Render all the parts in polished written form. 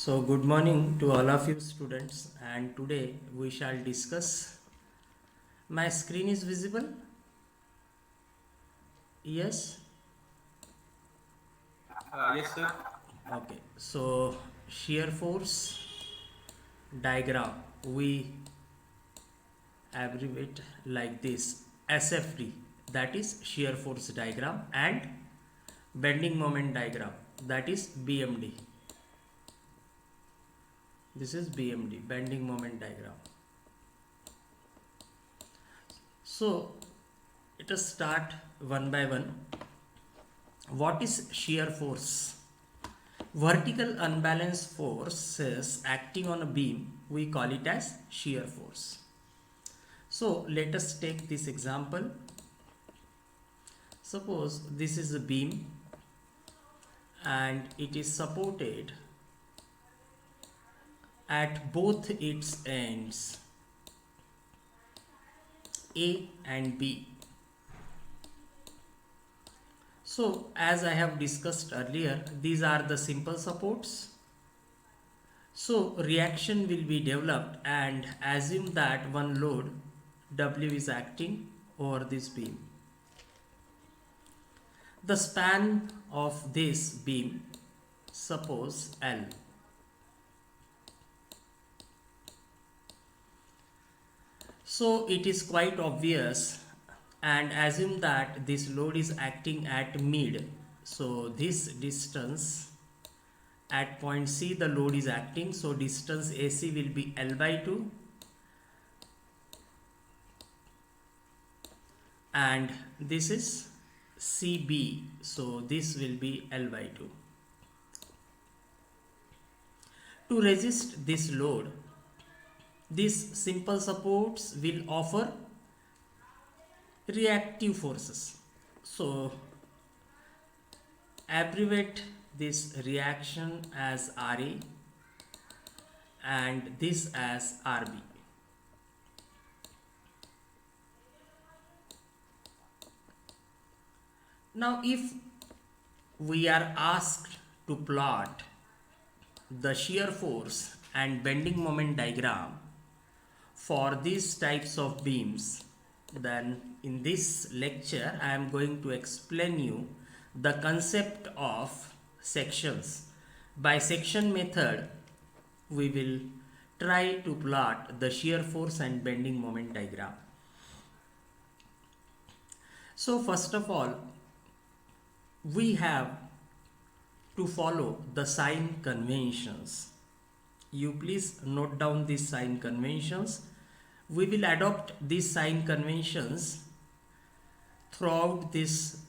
So good morning to all of you students, and today we shall discuss. My screen is visible? Yes? Yes, sir. Okay. So shear force diagram we abbreviate like this SFD, that is shear force diagram, and bending moment diagram, that is BMD. This is BMD, bending moment diagram. So let us start one by one. What is shear force? Vertical unbalanced forces acting on a beam, we call it as shear force. So let us take this example. Suppose this is a beam and it is supported at both its ends, A and B. So as I have discussed earlier, these are the simple supports. So reaction will be developed, and assume that one load W is acting over this beam. The span of this beam, suppose L. So it is quite obvious, and assume that this load is acting at mid. So this distance at point C, the load is acting, so distance AC will be L by 2, and this is CB, so this will be L by 2. To resist this load, these simple supports will offer reactive forces. So abbreviate this reaction as RA and this as RB. Now if we are asked to plot the shear force and bending moment diagram for these types of beams, then in this lecture I am going to explain you the concept of sections. By section method we will try to plot the shear force and bending moment diagram. So first of all, we have to follow the sign conventions. You please note down these sign conventions. We will adopt these sign conventions throughout this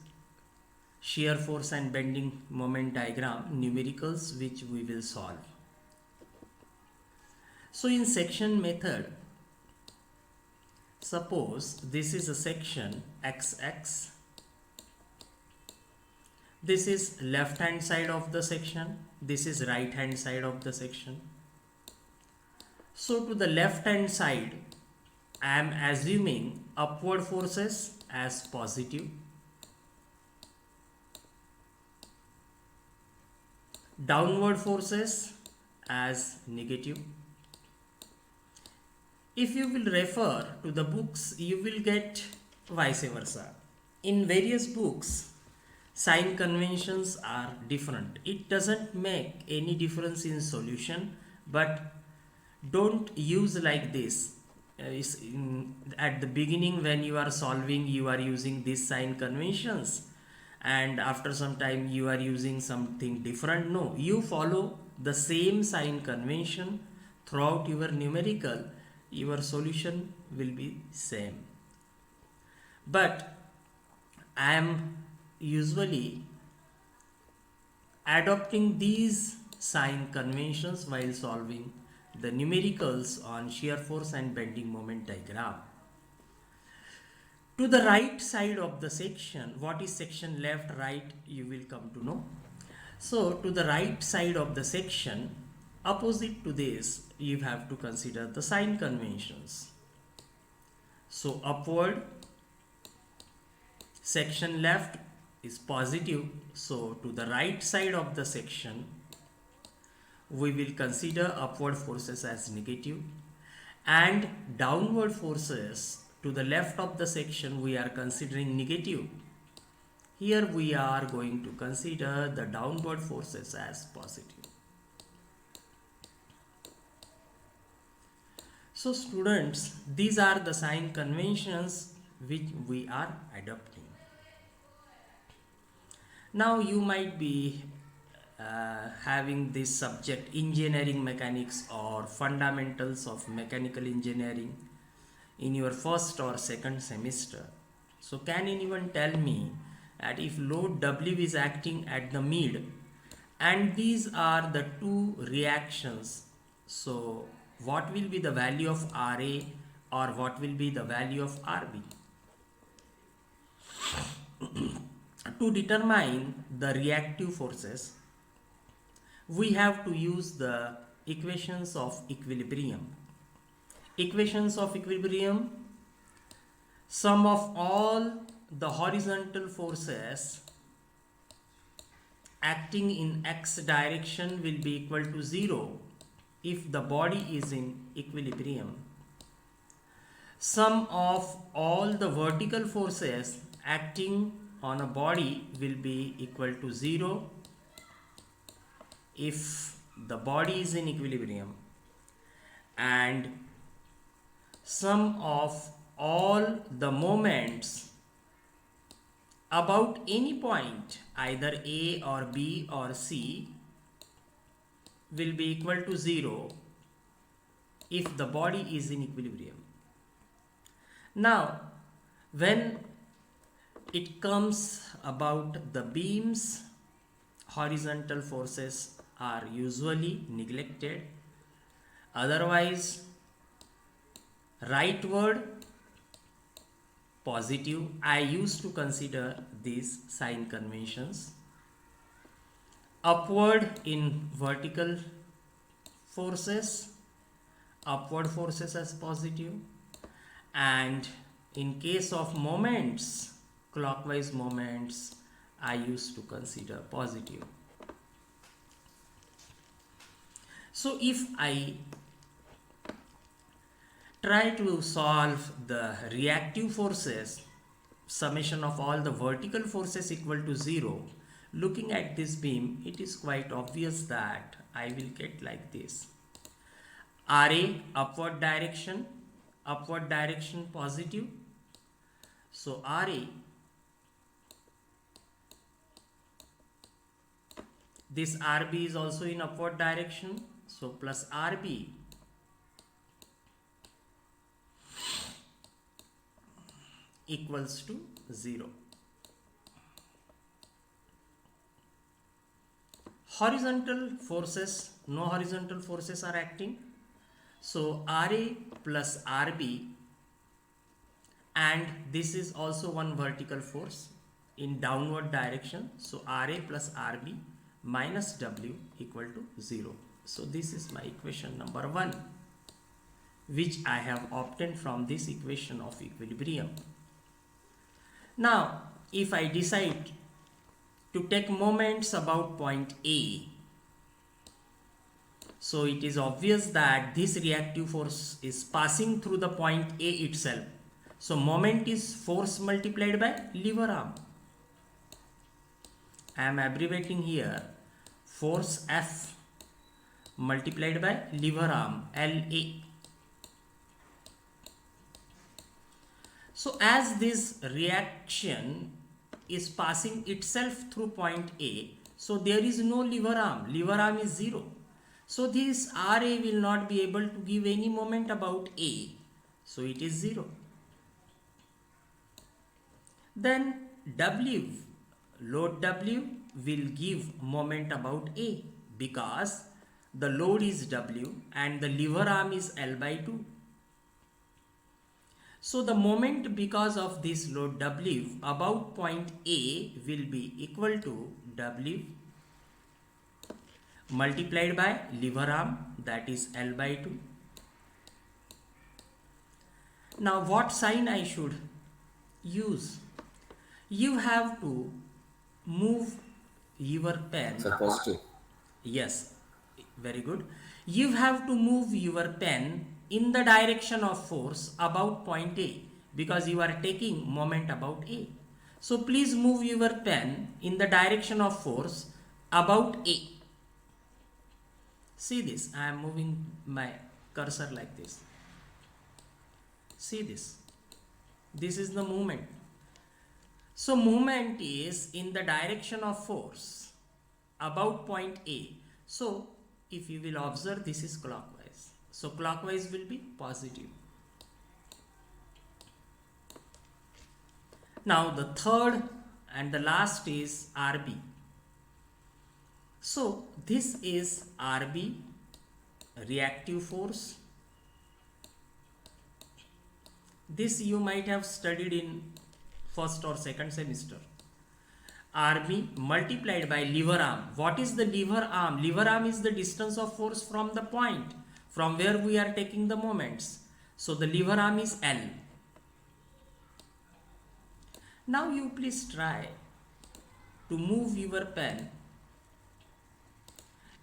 shear force and bending moment diagram numericals which we will solve. So in section method, suppose this is a section XX. This is left hand side of the section, this is right hand side of the section. So to the left hand side, I am assuming upward forces as positive, downward forces as negative. If you will refer to the books, you will get vice versa. In various books, sign conventions are different. It doesn't make any difference in solution, but don't use like this. At the beginning when you are solving, you are using these sign conventions, and after some time you are using something different. No, you follow the same sign convention throughout your numerical, your solution will be same. But I am usually adopting these sign conventions while solving the numericals on shear force and bending moment diagram. To the right side of the section, what is section left, right, you will come to know. So to the right side of the section, opposite to this, you have to consider the sign conventions. So upward, section left is positive, so to the right side of the section we will consider upward forces as negative, and downward forces to the left of the section we are considering negative. Here we are going to consider the downward forces as positive. So students, these are the sign conventions which we are adopting. Now you might be having this subject engineering mechanics or fundamentals of mechanical engineering in your first or second semester. So can anyone tell me that if load W is acting at the mid and these are the two reactions, so what will be the value of RA or what will be the value of RB? To determine the reactive forces, we have to use the equations of equilibrium. Equations of equilibrium: sum of all the horizontal forces acting in x direction will be equal to 0 if the body is in equilibrium. Sum of all the vertical forces acting on a body will be equal to 0 if the body is in equilibrium, and sum of all the moments about any point, either A or B or C, will be equal to 0 if the body is in equilibrium. Now, when it comes about the beams, horizontal forces are usually neglected. Otherwise, rightward positive, I used to consider these sign conventions. Upward in vertical forces, upward forces as positive, and in case of moments, clockwise moments, I used to consider positive. So if I try to solve the reactive forces, summation of all the vertical forces equal to 0, looking at this beam, it is quite obvious that I will get like this. RA upward direction positive. So RA, this RB is also in upward direction, so plus RB equals to 0. Horizontal forces, no horizontal forces are acting, so RA plus RB, and this is also one vertical force in downward direction, so RA plus RB minus W equal to 0. So this is my equation number 1, which I have obtained from this equation of equilibrium. Now, if I decide to take moments about point A, so it is obvious that this reactive force is passing through the point A itself. So moment is force multiplied by lever arm. I am abbreviating here, force F multiplied by lever arm LA. So as this reaction is passing itself through point A, so there is no lever arm is 0. So this RA will not be able to give any moment about A, so it is 0. Then W, load W will give moment about A because the load is W and the lever arm is L by 2. So the moment because of this load W about point A will be equal to W multiplied by lever arm, that is L by 2. Now what sign I should use? You have to move your pen. Sir, positive. Yes. Very good. You have to move your pen in the direction of force about point A because you are taking moment about A. So please move your pen in the direction of force about A. See this, I am moving my cursor like this. See this. This is the movement. So movement is in the direction of force about point A. So if you will observe, this is clockwise. So clockwise will be positive. Now the third and the last is RB. So this is RB, reactive force. This you might have studied in first or second semester. RB multiplied by lever arm. What is the lever arm? Lever arm is the distance of force from the point from where we are taking the moments. So the lever arm is L. Now you please try to move your pen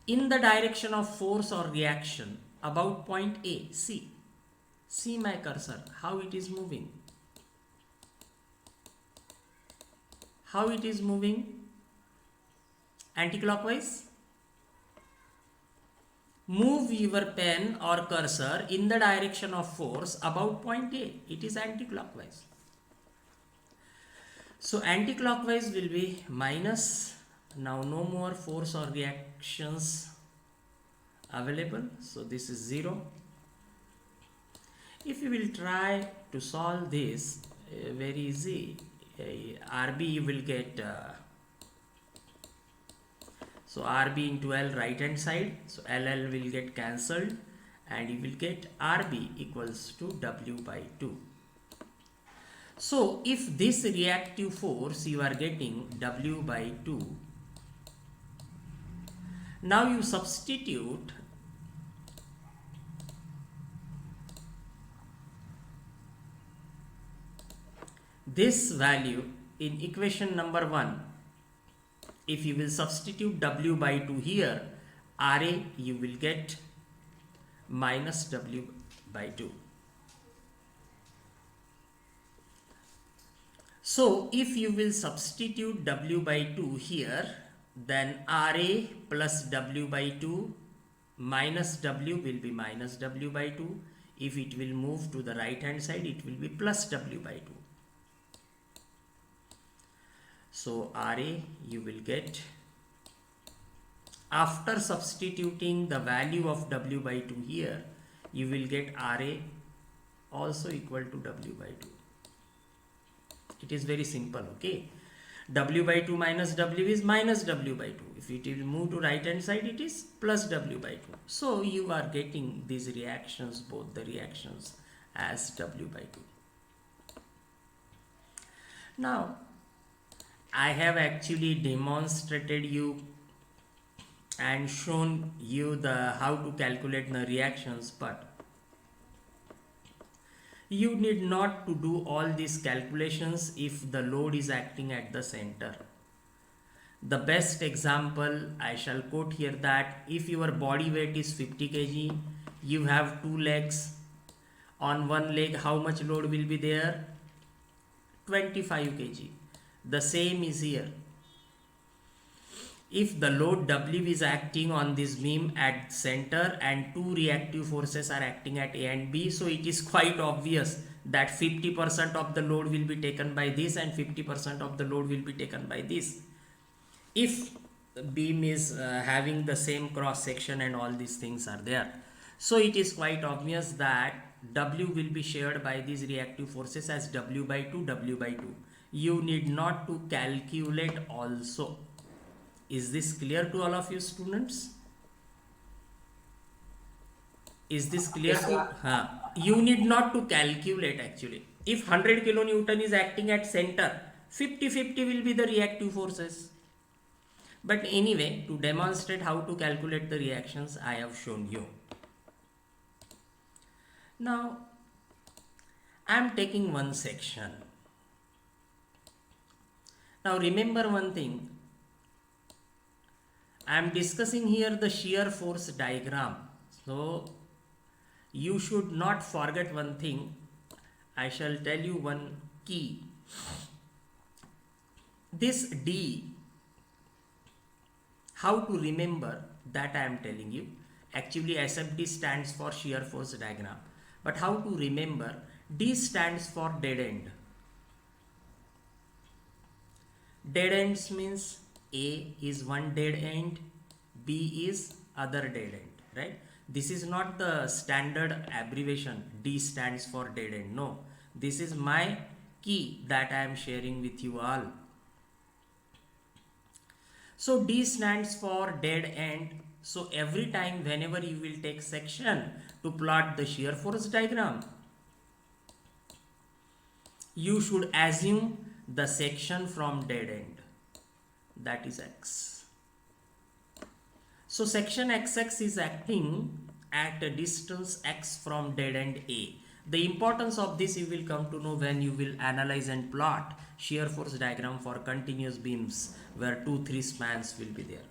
in the direction of force or reaction about point A. See my cursor, how it is moving. How it is moving? Anti-clockwise? Move your pen or cursor in the direction of force about point A. It is anti-clockwise. So anti-clockwise will be minus. Now no more force or reactions available. So this is 0. If you will try to solve this, very easy. RB you will get so RB into L right hand side, so LL will get cancelled and you will get RB equals to W by 2. So if this reactive force you are getting W by 2, now you substitute this value in equation number 1. If you will substitute W by 2 here, RA you will get minus W by 2. So if you will substitute W by 2 here, then RA plus W by 2 minus W will be minus W by 2. If it will move to the right hand side, it will be plus W by 2. So RA you will get, after substituting the value of W by 2 here, you will get RA also equal to W by 2. It is very simple, okay. W by 2 minus W is minus W by 2. If it will move to right hand side, it is plus W by 2. So you are getting these reactions, both the reactions, as W by 2. Now I have actually demonstrated you and shown you the how to calculate the reactions, but you need not to do all these calculations if the load is acting at the center. The best example I shall quote here, that if your body weight is 50 kg, you have 2 legs. On one leg, how much load will be there? 25 kg. The same is here. If the load W is acting on this beam at center and 2 reactive forces are acting at A and B, so it is quite obvious that 50% of the load will be taken by this and 50% of the load will be taken by this. If the beam is having the same cross section and all these things are there, so it is quite obvious that W will be shared by these reactive forces as W by 2, W by 2. You need not to calculate also. Is this clear to all of you students? Is this clear? Yes, you need not to calculate actually. If 100 kilonewton is acting at center, 50-50 will be the reactive forces. But anyway, to demonstrate how to calculate the reactions, I have shown you. Now, I am taking one section. Now remember one thing, I am discussing here the shear force diagram. So you should not forget one thing. I shall tell you one key. This D, how to remember, that I am telling you. Actually SFD stands for shear force diagram. But how to remember, D stands for dead end. Dead ends means A is one dead end, B is other dead end, right? This is not the standard abbreviation, D stands for dead end. No, this is my key that I am sharing with you all. So D stands for dead end. So every time whenever you will take section to plot the shear force diagram, you should assume the section from dead end, that is X. So section XX is acting at a distance X from dead end A. The importance of this you will come to know when you will analyze and plot shear force diagram for continuous beams where 2-3 spans will be there.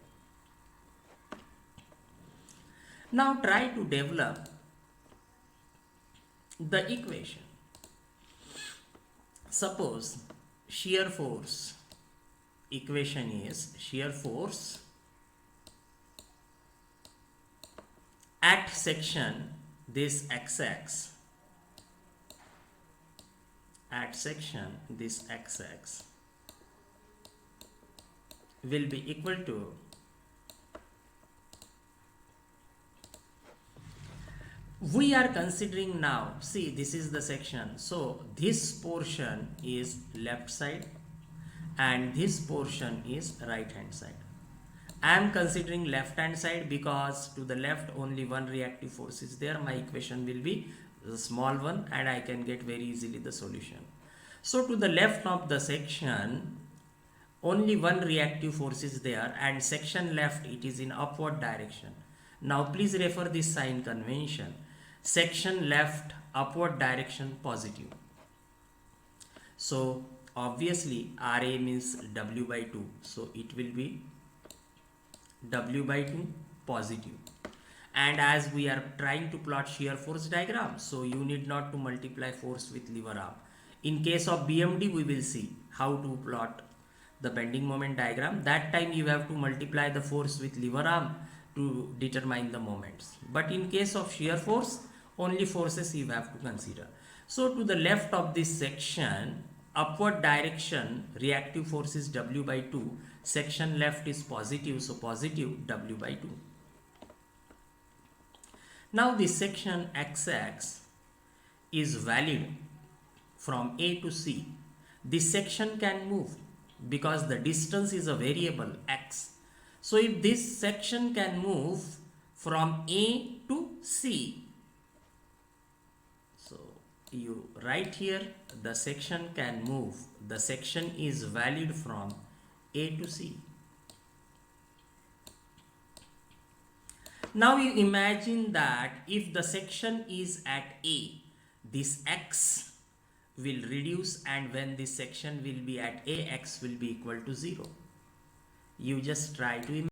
Now try to develop the equation. Suppose shear force equation is shear force at section this XX, at section this XX will be equal to we are considering now, see this is the section, so this portion is left side and this portion is right hand side. I am considering left hand side because to the left only one reactive force is there. My equation will be the small one and I can get very easily the solution. So to the left of the section only one reactive force is there and section left it is in upward direction. Now please refer this sign convention. Section left upward direction positive. So obviously RA means W by 2. So it will be W by 2 positive. And as we are trying to plot shear force diagram, so you need not to multiply force with lever arm. In case of BMD we will see how to plot the bending moment diagram. That time you have to multiply the force with lever arm to determine the moments. But in case of shear force, only forces you have to consider. So to the left of this section, upward direction reactive force is W by 2. Section left is positive, so positive W by 2. Now this section XX is valid from A to C. This section can move because the distance is a variable X. So if this section can move from A to C, so you write here the section can move. The section is valid from A to C. Now you imagine that if the section is at A, this X will reduce and when this section will be at A, X will be equal to 0. You just try to imagine.